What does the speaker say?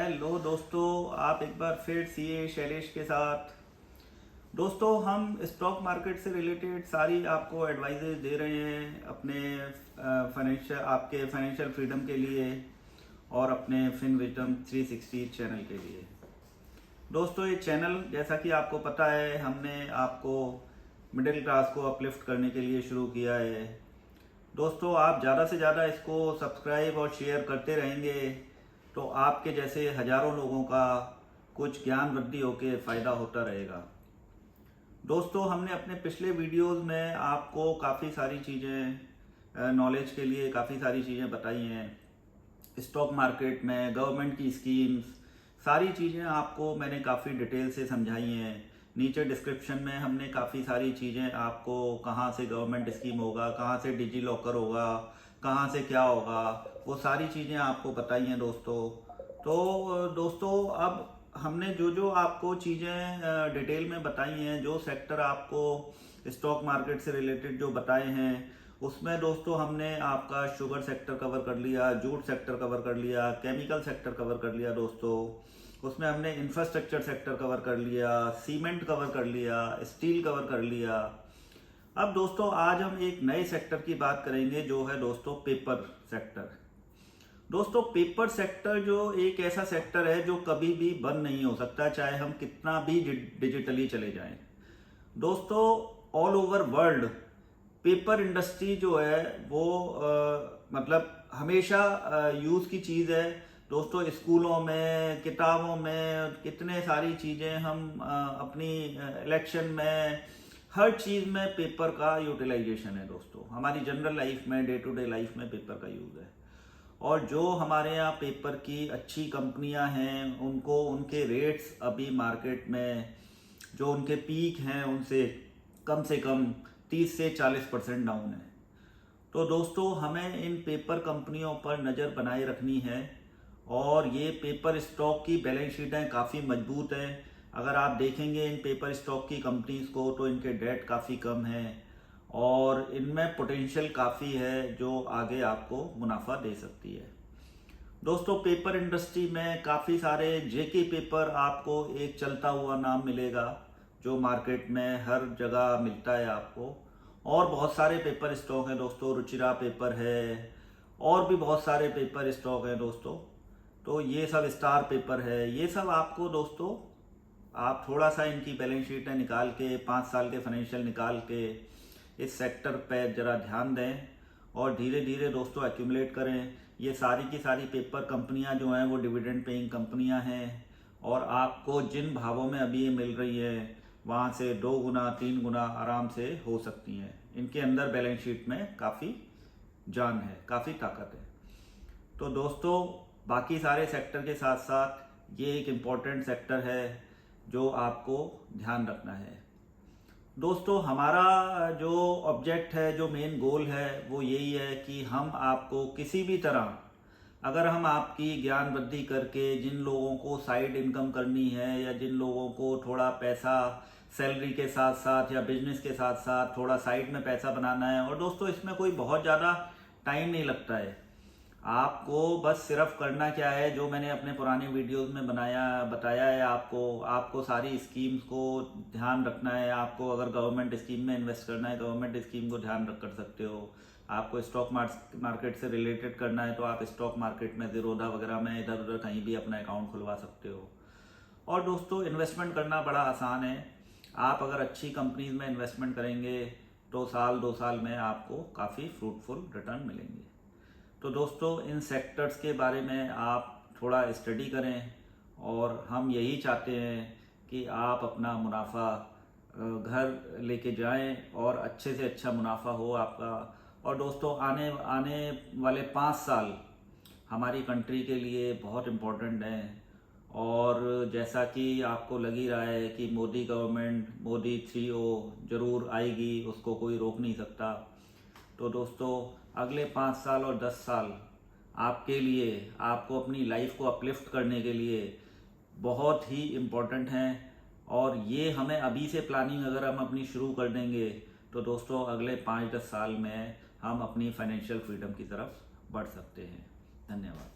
Hello दोस्तों, आप एक बार फिर सीए शैलेश के साथ। दोस्तों, हम स्टॉक मार्केट से रिलेटेड सारी आपको एडवाइजेज दे रहे हैं अपने आपके फाइनेंशियल फ्रीडम के लिए और अपने फिन विजडम 360 चैनल के लिए। दोस्तों, ये चैनल जैसा कि आपको पता है, हमने आपको मिडिल क्लास को अपलिफ्ट करने के लिए शुरू किया है। दोस्तों, आप ज़्यादा से ज़्यादा इसको सब्सक्राइब और शेयर करते रहेंगे तो आपके जैसे हजारों लोगों का कुछ ज्ञान वृद्धि होकर फ़ायदा होता रहेगा। दोस्तों, हमने अपने पिछले वीडियोस में आपको काफ़ी सारी चीज़ें नॉलेज के लिए काफ़ी सारी चीज़ें बताई हैं। स्टॉक मार्केट में गवर्नमेंट की स्कीम्स, सारी चीज़ें आपको मैंने काफ़ी डिटेल से समझाई हैं। नीचे डिस्क्रिप्शन में हमने काफ़ी सारी चीज़ें आपको, कहाँ से गवर्नमेंट स्कीम होगा, कहाँ से डिजी लॉकर होगा, कहाँ से क्या होगा, वो सारी चीज़ें आपको बताई हैं दोस्तों। तो दोस्तों, अब हमने जो जो आपको चीज़ें डिटेल में बताई हैं, जो सेक्टर आपको स्टॉक मार्केट से रिलेटेड जो बताए हैं, उसमें दोस्तों हमने आपका शुगर सेक्टर कवर कर लिया, जूट सेक्टर कवर कर लिया, केमिकल सेक्टर कवर कर लिया दोस्तों। उसमें हमने इंफ्रास्ट्रक्चर सेक्टर कवर कर लिया, सीमेंट कवर कर लिया, स्टील कवर कर लिया। अब दोस्तों, आज हम एक नए सेक्टर की बात करेंगे जो है दोस्तों पेपर सेक्टर। दोस्तों, पेपर सेक्टर जो एक ऐसा सेक्टर है जो कभी भी बंद नहीं हो सकता, चाहे हम कितना भी डिजिटली चले जाएं। दोस्तों, all over world paper industry जो है वो मतलब हमेशा यूज़ की चीज़ है दोस्तों। स्कूलों में, किताबों में कितने सारी चीज़ें हम अपनी इलेक्शन में, हर चीज़ में पेपर का यूटिलाइजेशन है दोस्तों। हमारी जनरल लाइफ में, डे टू डे लाइफ में पेपर का यूज़ है। और जो हमारे यहाँ पेपर की अच्छी कंपनियां हैं, उनको उनके रेट्स अभी मार्केट में जो उनके पीक हैं उनसे कम 30 से 40% डाउन है। तो दोस्तों, हमें इन पेपर कंपनियों पर नज़र बनाए रखनी है। और ये पेपर स्टॉक की बैलेंस शीटें काफ़ी मजबूत हैं। अगर आप देखेंगे इन पेपर स्टॉक की कंपनीज को तो इनके डेट काफ़ी कम है और इनमें पोटेंशियल काफ़ी है जो आगे आपको मुनाफा दे सकती है। दोस्तों, पेपर इंडस्ट्री में काफ़ी सारे जेके पेपर आपको एक चलता हुआ नाम मिलेगा जो मार्केट में हर जगह मिलता है आपको। और बहुत सारे पेपर स्टॉक हैं दोस्तों, रुचिरा पेपर है और भी बहुत सारे पेपर स्टॉक हैं दोस्तों। तो ये सब स्टार पेपर है, ये सब आपको दोस्तों, आप थोड़ा सा इनकी बैलेंस शीटें निकाल के, 5 साल के फाइनेंशियल निकाल के इस सेक्टर पे ज़रा ध्यान दें और धीरे धीरे दोस्तों एक्यूमुलेट करें। ये सारी की सारी पेपर कंपनियां जो हैं वो डिविडेंड पेइंग कंपनियां हैं और आपको जिन भावों में अभी ये मिल रही है वहाँ से 2 गुना 3 गुना आराम से हो सकती हैं। इनके अंदर बैलेंस शीट में काफ़ी जान है, काफ़ी ताकत है। तो दोस्तों, बाकी सारे सेक्टर के साथ साथ ये एक इम्पॉर्टेंट सेक्टर है जो आपको ध्यान रखना है। दोस्तों, हमारा जो ऑब्जेक्ट है, जो मेन गोल है, वो यही है कि हम आपको किसी भी तरह, अगर हम आपकी ज्ञान वृद्धि करके जिन लोगों को साइड इनकम करनी है या जिन लोगों को थोड़ा पैसा सैलरी के साथ साथ या बिजनेस के साथ साथ थोड़ा साइड में पैसा बनाना है, और दोस्तों इसमें कोई बहुत ज़्यादा टाइम नहीं लगता है। आपको बस सिर्फ करना क्या है, जो मैंने अपने पुराने वीडियोस में बताया है आपको सारी स्कीम्स को ध्यान रखना है। आपको अगर गवर्नमेंट स्कीम में इन्वेस्ट करना है, गवर्नमेंट स्कीम को ध्यान रख कर सकते हो। आपको स्टॉक मार्केट से रिलेटेड करना है तो आप स्टॉक मार्केट में ज़ीरोधा वगैरह में इधर उधर कहीं भी अपना अकाउंट खुलवा सकते हो। और दोस्तों, इन्वेस्टमेंट करना बड़ा आसान है। आप अगर अच्छी कंपनीज में इन्वेस्टमेंट करेंगे तो साल 2 साल में आपको काफ़ी फ्रूटफुल रिटर्न मिलेंगे। तो दोस्तों, इन सेक्टर्स के बारे में आप थोड़ा स्टडी करें और हम यही चाहते हैं कि आप अपना मुनाफा घर लेके जाएं और अच्छे से अच्छा मुनाफा हो आपका। और दोस्तों, आने आने वाले 5 साल हमारी कंट्री के लिए बहुत इम्पोर्टेंट हैं। और जैसा कि आपको लग ही रहा है कि मोदी गवर्नमेंट, मोदी 3O जरूर आएगी, उसको कोई रोक नहीं सकता। तो दोस्तों, अगले 5 साल और 10 साल आपके लिए, आपको अपनी लाइफ को अपलिफ्ट करने के लिए बहुत ही इम्पोर्टेंट हैं। और ये हमें अभी से प्लानिंग अगर हम अपनी शुरू कर देंगे तो दोस्तों अगले 5-10 साल में हम अपनी फाइनेंशियल फ्रीडम की तरफ बढ़ सकते हैं। धन्यवाद।